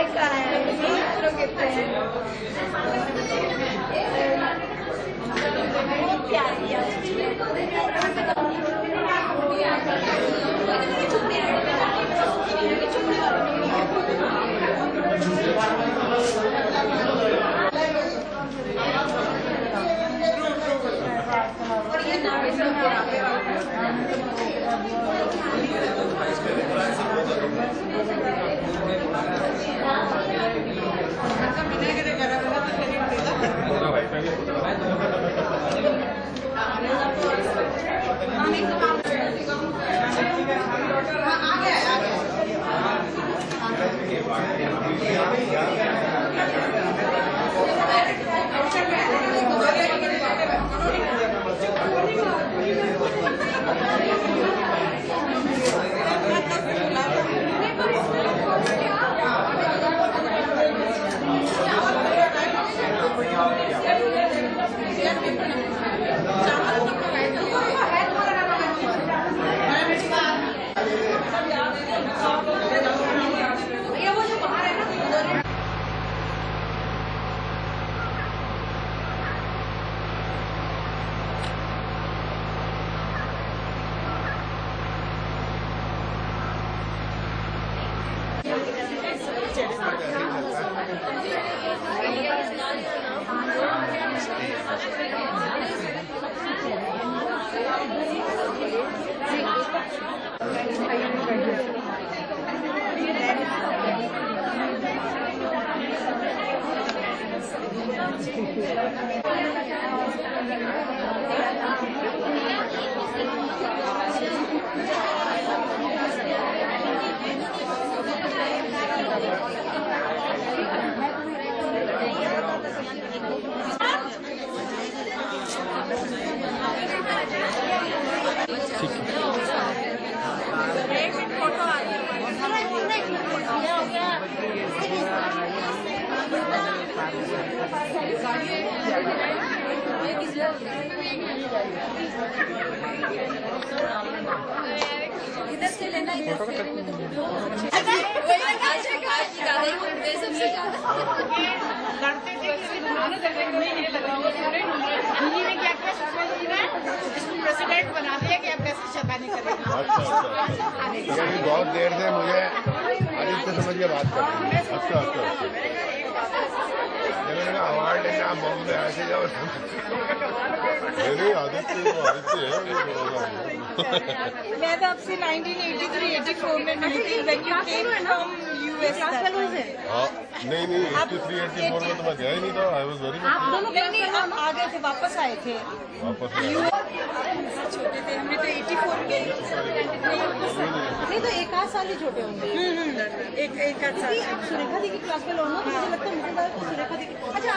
कैसा है? बहुत प्यारी है। इधर से लेना प्रेसिडेंट बना दिया कि अब कैसे शैतानी करेंगे। अच्छा बहुत देर से मुझे आदित्य समझ के बात कर रही है। अच्छा अवार्ड लेना बॉम्बे ऐसे जाओ नहीं आदित्य मैं तो आपसे 1983-84 में मिली थी when you came from US। नहीं 83-84 में तो मैं गया ही नहीं था। आई वॉज वेरी नहीं हम आ गए थे, वापस आए थे। छोटे थे हमने तो 84 के नहीं तो एक आध साल ही छोटे होंगे। एक आध साल। सुरेखा दी की क्लास में लोग मुझे लगता है सुरेखा दी। अच्छा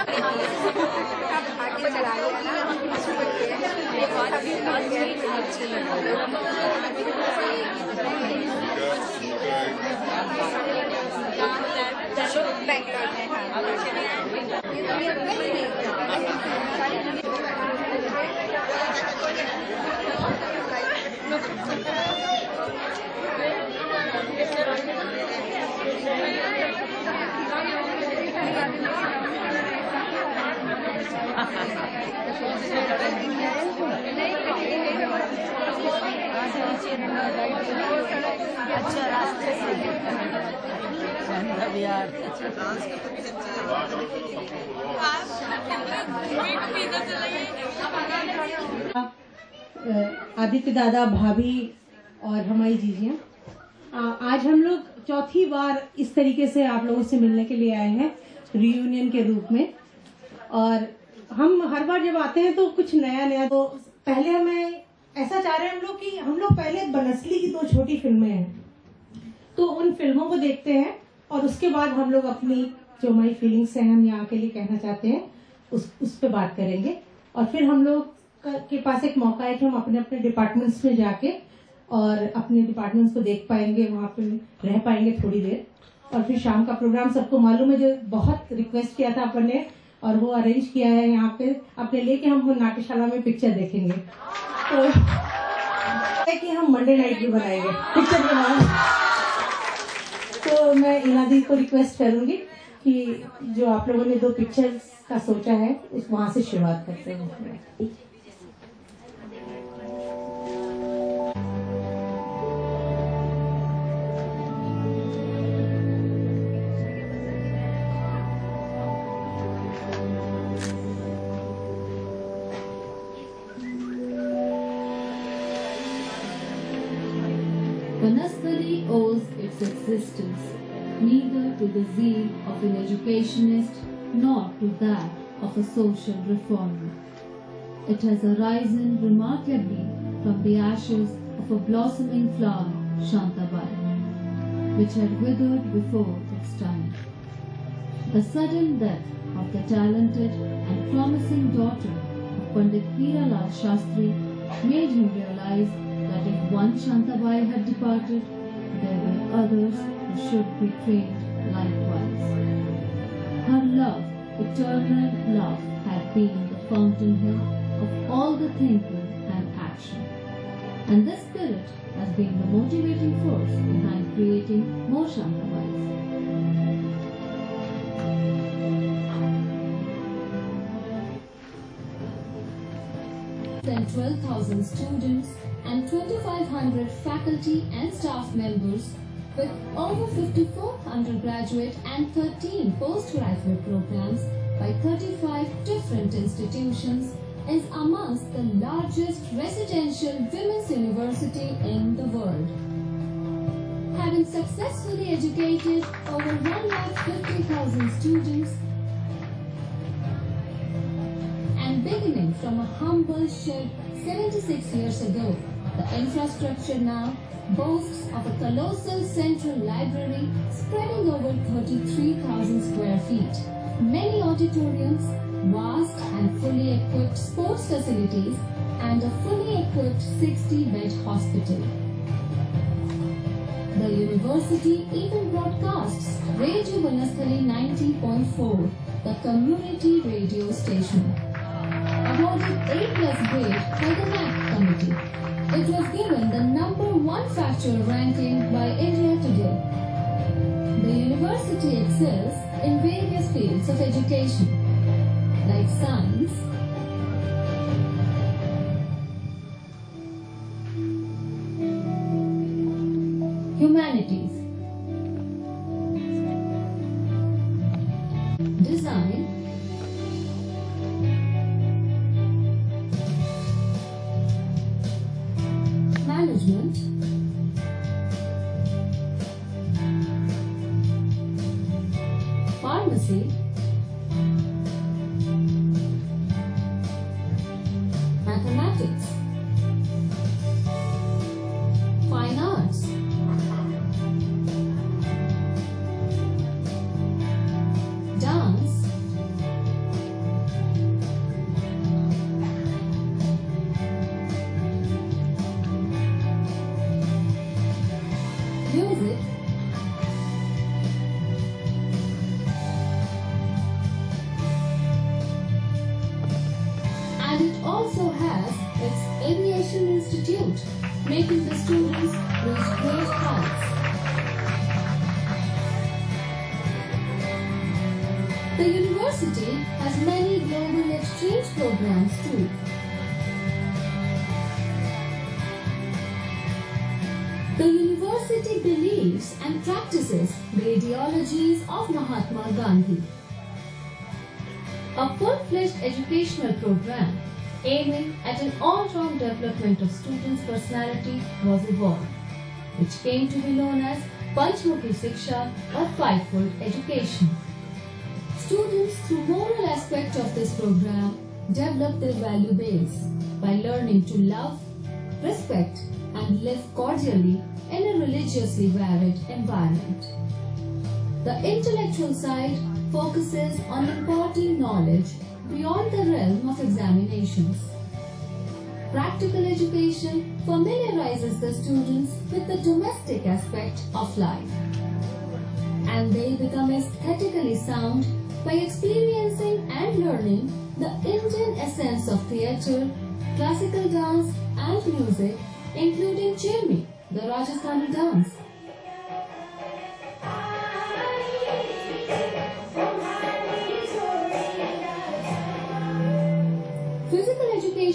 बेंगलोर में अच्छा रास्ते से आदित्य दादा, भाभी और हमारी जीजियाँ, आज हम लोग चौथी बार इस तरीके से आप लोगों से मिलने के लिए आए हैं रियूनियन के रूप में। और हम हर बार जब आते हैं तो कुछ नया नया, तो पहले हमें ऐसा चाह रहे हैं हम लोग पहले बनस्ली की 2 छोटी फिल्में हैं तो उन फिल्मों को देखते हैं और उसके बाद हम लोग अपनी जो हमारी फीलिंग्स हैं हम यहाँ के लिए कहना चाहते हैं उस पे बात करेंगे। और फिर हम लोग के पास एक मौका है कि हम अपने अपने डिपार्टमेंट्स में जाके और अपने डिपार्टमेंट्स को देख पाएंगे, वहाँ पे रह पाएंगे थोड़ी देर। और फिर शाम का प्रोग्राम सबको मालूम है, जो बहुत रिक्वेस्ट किया था अपन ने और वो अरेंज किया है यहाँ पे अपने लेके हम वो नाट्यशाला में पिक्चर देखेंगे। तो कि हम मंडे नाइट भी बनाएंगे पिक्चर के बाद। तो मैं इनादी को रिक्वेस्ट करूंगी कि जो आप लोगों ने 2 पिक्चर्स का सोचा है उस वहां से शुरुआत करते हैं। Vanasthali owes its existence neither to the zeal of an educationist nor to that of a social reformer. It has arisen remarkably from the ashes of a blossoming flower, Shantabai, which had withered before its time. The sudden death of the talented and promising daughter of Pandit Veeralal Shastri made him realize that if one Shantabai had departed, there were others who should be trained likewise. Her love, eternal love, had been the fountainhead of all the thinking and action. And this spirit has been the motivating force behind creating more Shantabais. Than 12,000 students and 2,500 faculty and staff members with over 54 undergraduate and 13 postgraduate programs by 35 different institutions is amongst the largest residential women's university in the world. Having successfully educated over 150,000 students and beginning from a humble shed 76 years ago, the infrastructure now boasts of a colossal central library spreading over 33,000 square feet, many auditoriums, vast and fully equipped sports facilities, and a fully equipped 60-bed hospital. The university even broadcasts Radio Vanasthali 90.4, the community radio station. Awarded A+ grade by the NAC committee, it was given the #1 factual ranking by India Today. The university excels in various fields of education, like science, humanities, design, management, pharmacy, mathematics, fine arts, dance, music, and it also has its Aviation Institute, making the students reach great heights. The university has many global exchange programs too. The university believes and practices the ideologies of Mahatma Gandhi. A full-fledged educational program aiming at an all-round development of students' personality was evolved, which came to be known as Panchmukhi Shiksha or Fivefold Education. Students, through moral aspect of this program, develop their value base by learning to love, respect, and live cordially in a religiously varied environment. The intellectual side focuses on imparting knowledge beyond the realm of examinations. Practical education familiarizes the students with the domestic aspect of life, and they become aesthetically sound by experiencing and learning the Indian essence of theatre, classical dance and music, including Chirmi, the Rajasthani dance.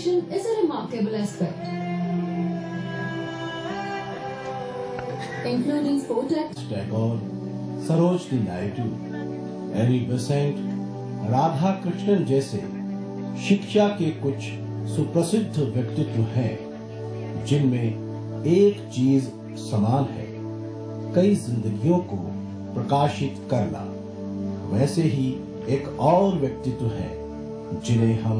education is a remarkable aspect, including sport activities. Tagore, Sarojini Naidu, Annie Besant, Radha Krishnan जैसे शिक्षा के कुछ सुप्रसिद्ध व्यक्तित्व हैं जिनमें एक चीज समान है, कई जिंदगियों को प्रकाशित करना। वैसे ही एक और व्यक्तित्व है जिन्हें हम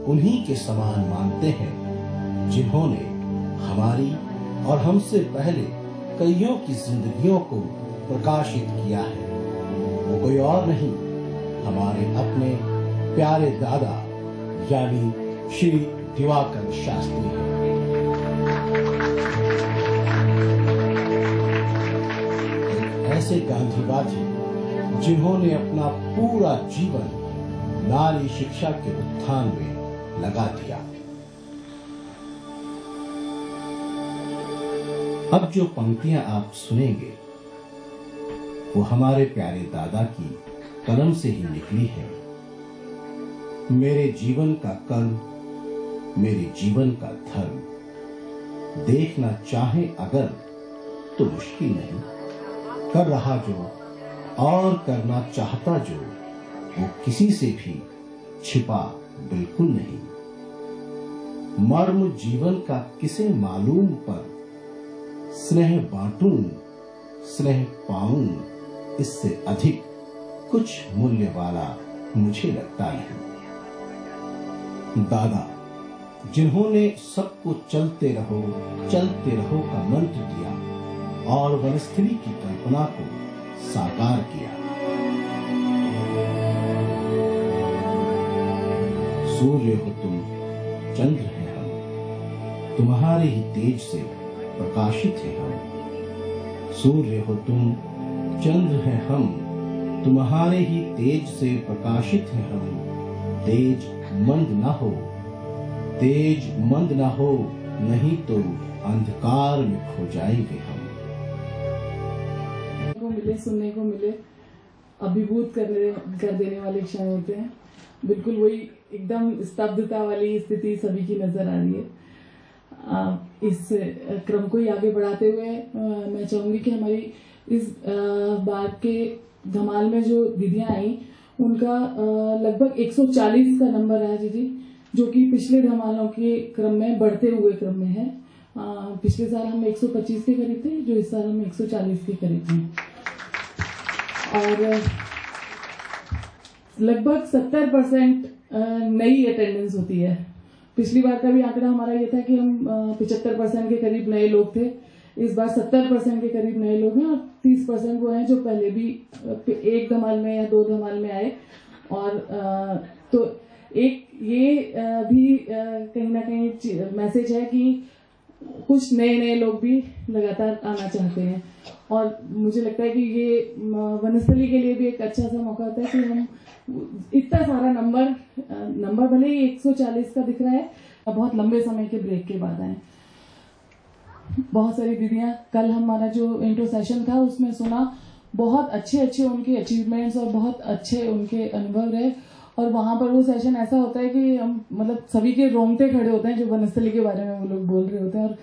उन्हीं के समान मानते हैं जिन्होंने हमारी और हमसे पहले कईयों की जिंदगियों को प्रकाशित किया है। वो कोई और नहीं, हमारे अपने प्यारे दादा यानी श्री दिवाकर शास्त्री हैं। एक ऐसे गांधीवादी जिन्होंने अपना पूरा जीवन नारी शिक्षा के उत्थान में लगा दिया। अब जो पंक्तियां आप सुनेंगे वो हमारे प्यारे दादा की कलम से ही निकली है। मेरे जीवन का कर्म, मेरे जीवन का धर्म, देखना चाहे अगर तो मुश्किल नहीं, कर रहा जो और करना चाहता जो, वो किसी से भी छिपा बिल्कुल नहीं। मर्म जीवन का किसे मालूम, पर स्नेह बांटूं, स्नेह पाऊं, इससे अधिक कुछ मूल्य वाला मुझे लगता नहीं। दादा जिन्होंने सबको चलते रहो का मंत्र दिया और वनस्थली की कल्पना को साकार किया। सूर्य हो तुम, चंद्र है हम, तुम्हारे ही तेज से प्रकाशित है हम। सूर्य हो तुम, चंद्र है हम, तुम्हारे ही तेज से प्रकाशित है हम। तेज मंद न हो, तेज मंद न हो, नहीं तो अंधकार में खो जाएंगे हम। को मिले, सुनने को मिले, अभिभूत कर देने वाले क्षण होते हैं। बिल्कुल वही एकदम स्तब्धता वाली स्थिति सभी की नजर आ रही है। इस क्रम को ही आगे बढ़ाते हुए मैं चाहूंगी कि हमारी इस बार के धमाल में जो दीदियां आई उनका लगभग 140 का नंबर है दीदी, जो कि पिछले धमालों के क्रम में बढ़ते हुए क्रम में है। पिछले साल हम 125 के करीब थे, जो इस साल हम 140 के करीब हैं और लगभग 70% नई अटेंडेंस होती है। पिछली बार का भी आंकड़ा हमारा ये था कि हम 75% के करीब नए लोग थे। इस बार 70% के करीब नए लोग हैं और 30% वो हैं जो पहले भी एक धमाल में या 2 धमाल में आए। और तो एक ये भी कहीं ना कहीं मैसेज है कि कुछ नए लोग भी लगातार आना चाहते हैं और मुझे लगता है कि ये वनस्थली के लिए भी एक अच्छा सा मौका होता है कि हम इतना सारा नंबर भले ही 140 का दिख रहा है, बहुत लंबे समय के ब्रेक के बाद आए। बहुत सारी दीदियां, कल हमारा जो इंट्रो सेशन था उसमें सुना, बहुत अच्छे उनके अचीवमेंट्स और बहुत अच्छे उनके अनुभव रहे। और वहां पर वो सेशन ऐसा होता है कि हम मतलब सभी के रोंगटे खड़े होते हैं जो वनस्थली के बारे में वो लोग बोल रहे होते हैं। और